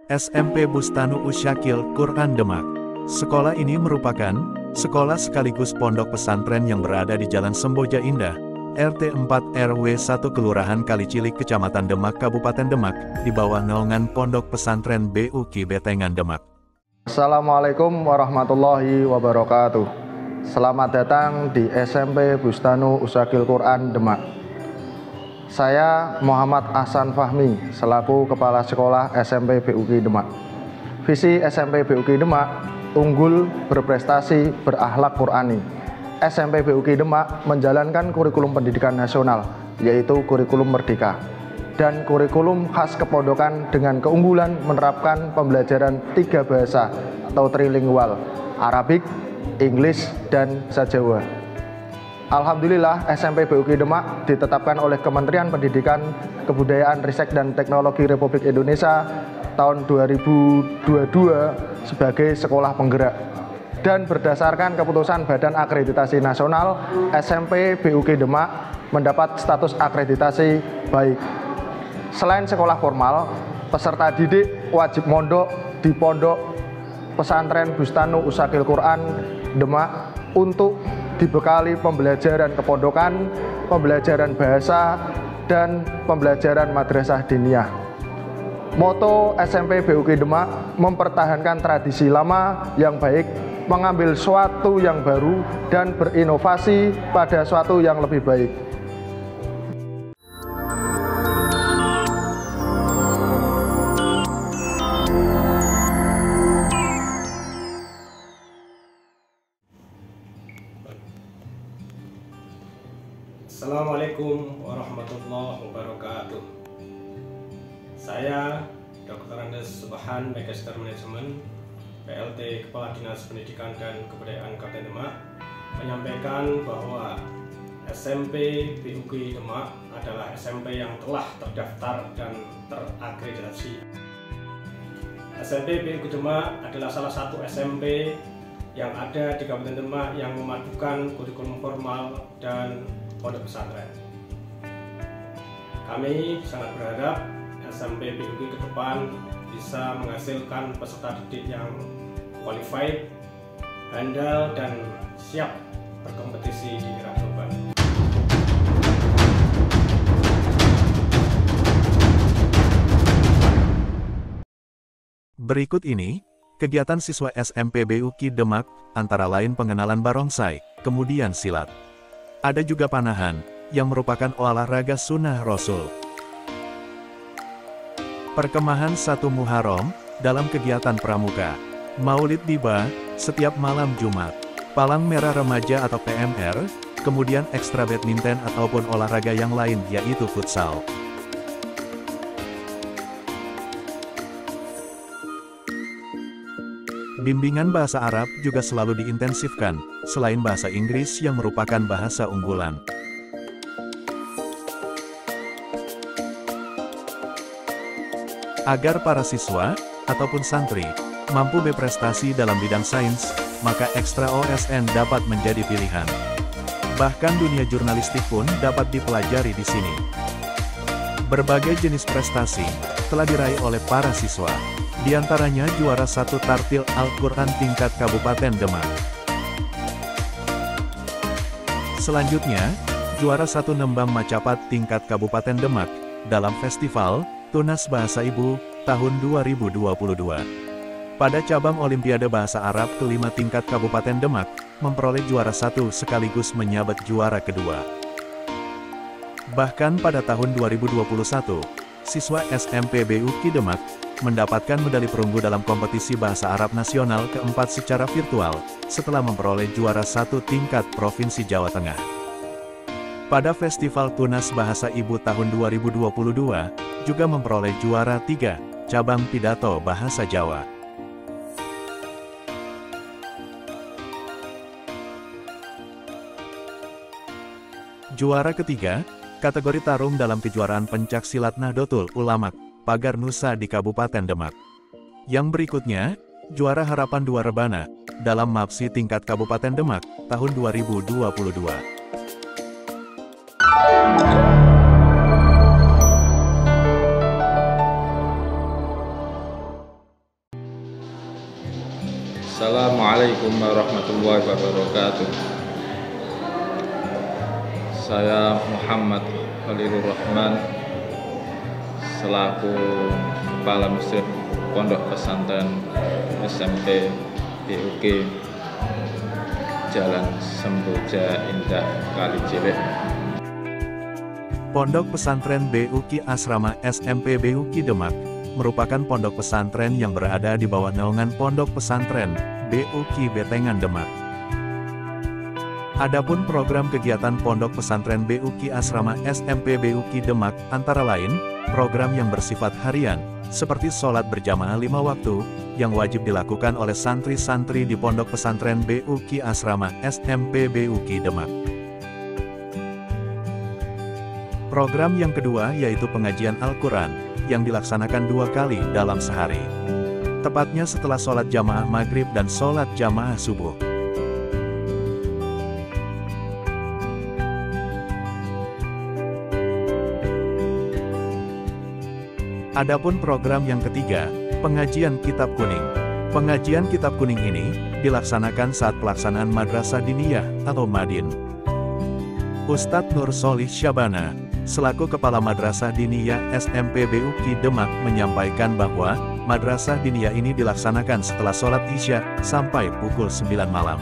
SMP Bustanu Usyakil Quran Demak. Sekolah ini merupakan sekolah sekaligus pondok pesantren yang berada di Jalan Semboja Indah, RT 4 RW 1 Kelurahan Kalicilik Kecamatan Demak Kabupaten Demak, di bawah naungan Pondok Pesantren BUQ Betengan Demak. Assalamualaikum warahmatullahi wabarakatuh. Selamat datang di SMP Bustanu Usyakil Quran Demak. Saya Muhammad Ahsan Fahmi selaku Kepala Sekolah SMP BUQ Demak. Visi SMP BUQ Demak unggul, berprestasi, berakhlak Qurani. SMP BUQ Demak menjalankan kurikulum pendidikan nasional, yaitu kurikulum Merdeka, dan kurikulum khas kepondokan dengan keunggulan menerapkan pembelajaran 3 bahasa atau trilingual, Arabik, Inggris, dan bahasa Jawa. Alhamdulillah, SMP BUQ Demak ditetapkan oleh Kementerian Pendidikan, Kebudayaan, Ristek, dan Teknologi Republik Indonesia tahun 2022 sebagai sekolah penggerak. Dan berdasarkan keputusan Badan Akreditasi Nasional, SMP BUQ Demak mendapat status akreditasi baik. Selain sekolah formal, peserta didik wajib mondok di Pondok Pesantren Bustanu Usyakil Quran Demak untuk dibekali pembelajaran kepondokan, pembelajaran bahasa, dan pembelajaran madrasah diniyah. Moto SMP BUQ Demak mempertahankan tradisi lama yang baik, mengambil suatu yang baru, dan berinovasi pada suatu yang lebih baik. Assalamualaikum warahmatullahi wabarakatuh. Saya Dr. Andes Subhan, Magister Manajemen, PLT Kepala Dinas Pendidikan dan Kebudayaan Kabupaten Demak, menyampaikan bahwa SMP BUQ Demak adalah SMP yang telah terdaftar dan terakreditasi. SMP BUQ Demak adalah salah satu SMP yang ada di Kabupaten Demak yang memadukan kurikulum formal dan pondok pesantren. Kami sangat berharap SMP BUQ ke depan bisa menghasilkan peserta didik yang qualified, handal, dan siap berkompetisi di era global. Berikut ini kegiatan siswa SMP BUQ Demak, antara lain pengenalan barongsai, kemudian silat. Ada juga panahan, yang merupakan olahraga sunnah Rasul. Perkemahan 1 Muharram, dalam kegiatan pramuka. Maulid tiba, setiap malam Jumat. Palang merah remaja atau PMR, kemudian ekstra badminton ataupun olahraga yang lain yaitu futsal. Bimbingan bahasa Arab juga selalu diintensifkan, selain bahasa Inggris yang merupakan bahasa unggulan. Agar para siswa, ataupun santri, mampu berprestasi dalam bidang sains, maka ekstra OSN dapat menjadi pilihan. Bahkan dunia jurnalistik pun dapat dipelajari di sini. Berbagai jenis prestasi telah diraih oleh para siswa. Di antaranya juara 1 Tartil Al-Quran tingkat Kabupaten Demak. Selanjutnya, juara 1 Nembang Macapat tingkat Kabupaten Demak, dalam Festival Tunas Bahasa Ibu, tahun 2022. Pada cabang Olimpiade Bahasa Arab ke-5 tingkat Kabupaten Demak, memperoleh juara 1 sekaligus menyabet juara kedua. Bahkan pada tahun 2021, siswa SMP BUQ Demak mendapatkan medali perunggu dalam kompetisi Bahasa Arab Nasional keempat secara virtual, setelah memperoleh juara 1 tingkat Provinsi Jawa Tengah. Pada Festival Tunas Bahasa Ibu tahun 2022, juga memperoleh juara 3, cabang pidato Bahasa Jawa. Juara ketiga, kategori tarung dalam kejuaraan pencak silat Nahdlatul Ulama, Pagar Nusa di Kabupaten Demak. Yang berikutnya, juara harapan 2 rebana, dalam MAPSI tingkat Kabupaten Demak, tahun 2022. Assalamualaikum warahmatullahi wabarakatuh. Saya Muhammad Khalilur Rahman selaku Kepala Masjid Pondok Pesantren SMP BUK Jalan Semboja Indah Kalicilek. Pondok Pesantren BUK Asrama SMP BUK Demak merupakan pondok pesantren yang berada di bawah naungan Pondok Pesantren BUK Betengan Demak. Adapun program kegiatan Pondok Pesantren BUK Asrama SMP BUK Demak antara lain, program yang bersifat harian, seperti sholat berjamaah 5 waktu, yang wajib dilakukan oleh santri-santri di Pondok Pesantren BUK Asrama SMP BUK Demak. Program yang kedua yaitu pengajian Al-Quran, yang dilaksanakan 2 kali dalam sehari. Tepatnya setelah sholat jamaah maghrib dan sholat jamaah subuh. Adapun program yang ketiga, pengajian Kitab Kuning. Pengajian Kitab Kuning ini dilaksanakan saat pelaksanaan Madrasah Diniyah atau Madin. Ustadz Nur Solih Syabana, selaku Kepala Madrasah Diniyah SMP BUK Demak menyampaikan bahwa Madrasah Diniyah ini dilaksanakan setelah sholat Isya sampai pukul 9 malam.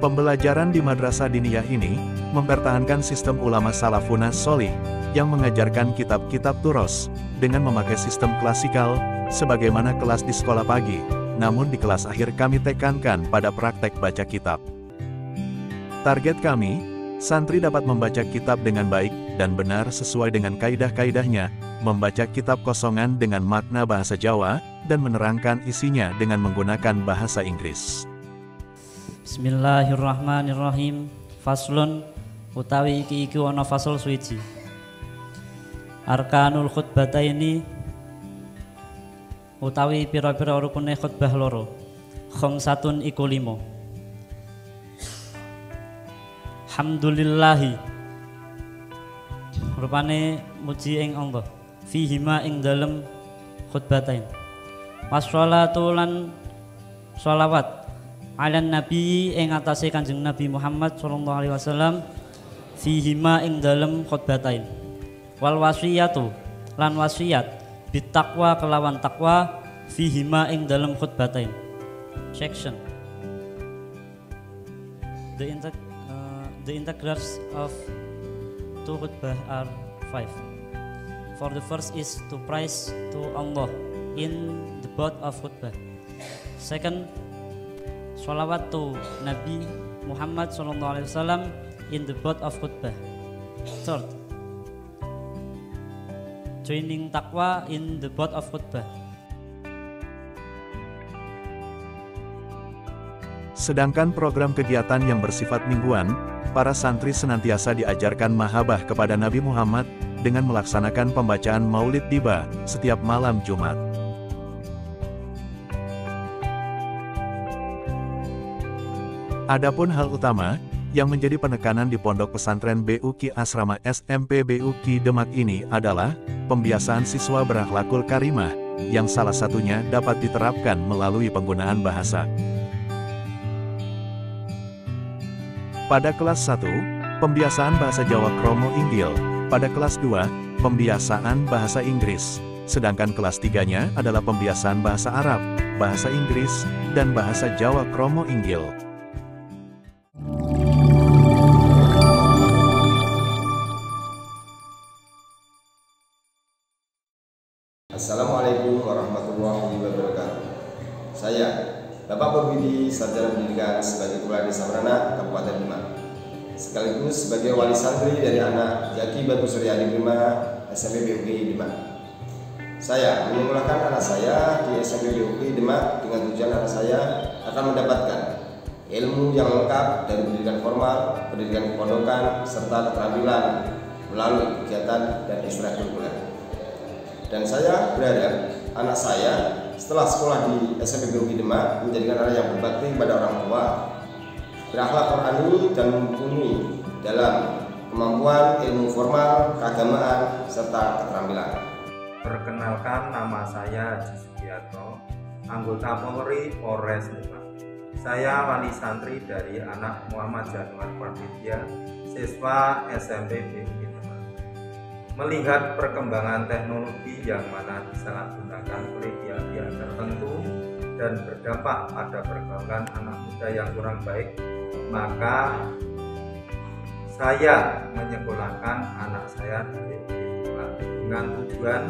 Pembelajaran di Madrasah Diniyah ini mempertahankan sistem ulama salafun sholih yang mengajarkan kitab-kitab turos dengan memakai sistem klasikal sebagaimana kelas di sekolah pagi, namun di kelas akhir kami tekankan pada praktek baca kitab. Target kami, santri dapat membaca kitab dengan baik dan benar sesuai dengan kaidah-kaidahnya, membaca kitab kosongan dengan makna bahasa Jawa, dan menerangkan isinya dengan menggunakan bahasa Inggris. Bismillahirrahmanirrahim. Faslun utawi iki ana fasal suwiji. Arkanul khutbataini utawi pira-pira rukune khutbah loro. Khamsatun iku 5. Alhamdulillahi rupane muji ing Allah fihima ing dalem khutbatain wassalatu lan sholawat ala nabi ing atase Kanjeng Nabi Muhammad sallallahu alaihi wasallam fihima ing dalem khutbatain wal wasiyatu lan wasiat bitaqwa kelawan takwa fihima ing dalem khutbatain. Section The integrals of two khutbah are 5. For the first is to praise to Allah in the both of khutbah. Second, sholawat to Nabi Muhammad SAW in the both of khutbah. Third, joining taqwa in the both of khutbah. Sedangkan program kegiatan yang bersifat mingguan, para santri senantiasa diajarkan mahabbah kepada Nabi Muhammad dengan melaksanakan pembacaan Maulid Tiba setiap malam Jumat. Adapun hal utama yang menjadi penekanan di Pondok Pesantren BUK Asrama SMP BUK Demak ini adalah pembiasaan siswa berakhlakul karimah, yang salah satunya dapat diterapkan melalui penggunaan bahasa. Pada kelas 1, pembiasaan bahasa Jawa Kromo Inggil. Pada kelas 2, pembiasaan bahasa Inggris. Sedangkan kelas 3-nya adalah pembiasaan bahasa Arab, bahasa Inggris, dan bahasa Jawa Kromo Inggil. Assalamualaikum warahmatullahi wabarakatuh. Saya Bapak Purwidi, Sarjana Pendidikan sebagai Kepala Desa Merana, Kabupaten Demak, sekaligus sebagai wali santri dari anak Jaki Batu Suryadi 5 SMP BUK Demak. Saya menyekolahkan anak saya di SMP BUK Demak dengan tujuan anak saya akan mendapatkan ilmu yang lengkap dari pendidikan formal, pendidikan kepondokan, serta keterampilan melalui kegiatan dan ekstrakurikuler. Dan saya berharap anak saya setelah sekolah di SMP BUK Demak menjadikan anak yang berbakti kepada orang tua, berakhlak Qur'ani dan mumpuni dalam kemampuan ilmu formal, keagamaan, serta keterampilan. Perkenalkan, nama saya Haji Sugiarto, anggota Polri Polres Demak. Saya wali santri dari anak Muhammad Januar Parditya, siswa SMP BUKI Demak. Melihat perkembangan teknologi yang mana disalahgunakan oleh pihak-pihak tertentu dan berdampak pada pergaulan anak muda yang kurang baik, maka saya menyekolahkan anak saya dari Demak dengan tujuan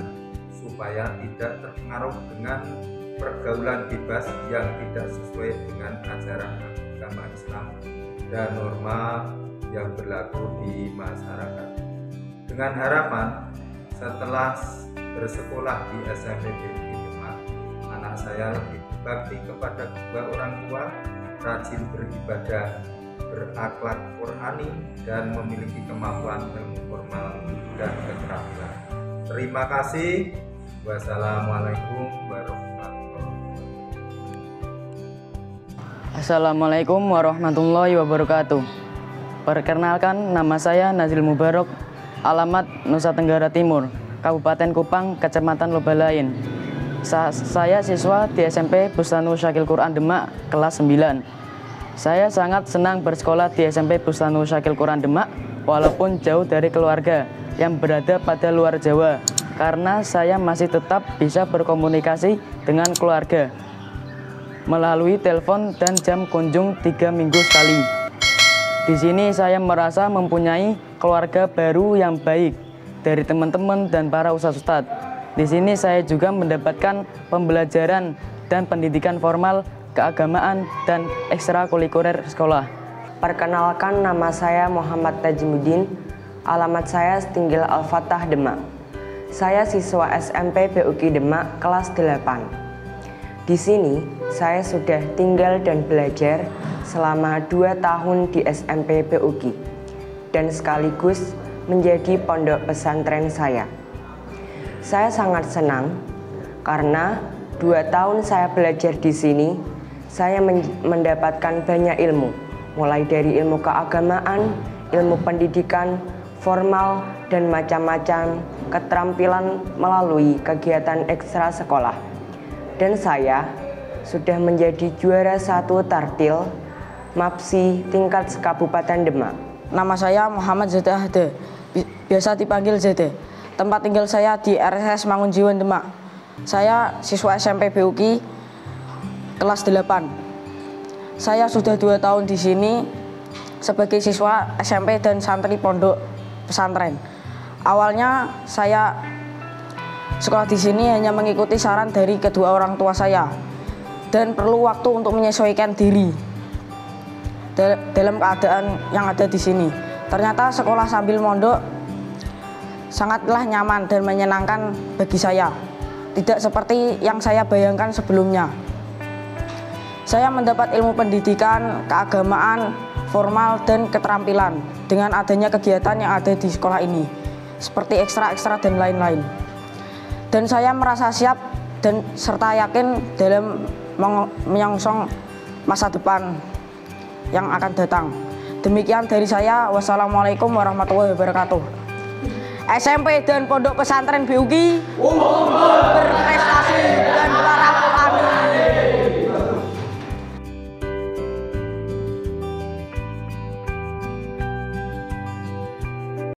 supaya tidak terpengaruh dengan pergaulan bebas yang tidak sesuai dengan ajaran agama Islam dan norma yang berlaku di masyarakat. Dengan harapan setelah bersekolah di SMP BUKI Demak, anak saya lebih berbakti kepada kedua orang tua, rajin beribadah, berakhlak Qur'ani, dan memiliki kemampuan ilmu formal dan keterampilan. Terima kasih. Wassalamualaikum warahmatullahi wabarakatuh. Assalamualaikum warahmatullahi wabarakatuh. Perkenalkan, nama saya Nazil Mubarok, alamat Nusa Tenggara Timur, Kabupaten Kupang, Kecamatan Lobalain. Saya siswa di SMP Bustanu Usyakil Quran Demak, kelas 9. Saya sangat senang bersekolah di SMP Bustanu Usyakil Quran Demak, walaupun jauh dari keluarga yang berada pada luar Jawa, karena saya masih tetap bisa berkomunikasi dengan keluarga melalui telepon dan jam kunjung 3 minggu sekali. Di sini saya merasa mempunyai keluarga baru yang baik dari teman-teman dan para ustadz. Di sini saya juga mendapatkan pembelajaran dan pendidikan formal, keagamaan, dan ekstrakurikuler sekolah. Perkenalkan, nama saya Muhammad Tajimudin, alamat saya Setinggil Al-Fatah Demak. Saya siswa SMP BUKI Demak kelas 8. Di sini saya sudah tinggal dan belajar selama 2 tahun di SMP BUKI dan sekaligus menjadi pondok pesantren saya. Saya sangat senang karena 2 tahun saya belajar di sini, saya mendapatkan banyak ilmu, mulai dari ilmu keagamaan, ilmu pendidikan, formal, dan macam-macam keterampilan melalui kegiatan ekstra sekolah. Dan saya sudah menjadi juara 1 tartil MAPSI tingkat Kabupaten Demak. Nama saya Muhammad Zeta Hade, biasa dipanggil Zete. Tempat tinggal saya di RSS Mangunjiwan Demak. Saya siswa SMP BUKI kelas 8. Saya sudah 2 tahun di sini sebagai siswa SMP dan santri pondok pesantren. Awalnya saya sekolah di sini hanya mengikuti saran dari kedua orang tua saya dan perlu waktu untuk menyesuaikan diri dalam keadaan yang ada di sini. Ternyata sekolah sambil mondok sangatlah nyaman dan menyenangkan bagi saya. Tidak seperti yang saya bayangkan sebelumnya. Saya mendapat ilmu pendidikan, keagamaan, formal, dan keterampilan dengan adanya kegiatan yang ada di sekolah ini, seperti ekstra-ekstra dan lain-lain. Dan saya merasa siap dan serta yakin dalam menyongsong masa depan yang akan datang. Demikian dari saya. Wassalamualaikum warahmatullahi wabarakatuh. SMP dan Pondok Pesantren BUKI.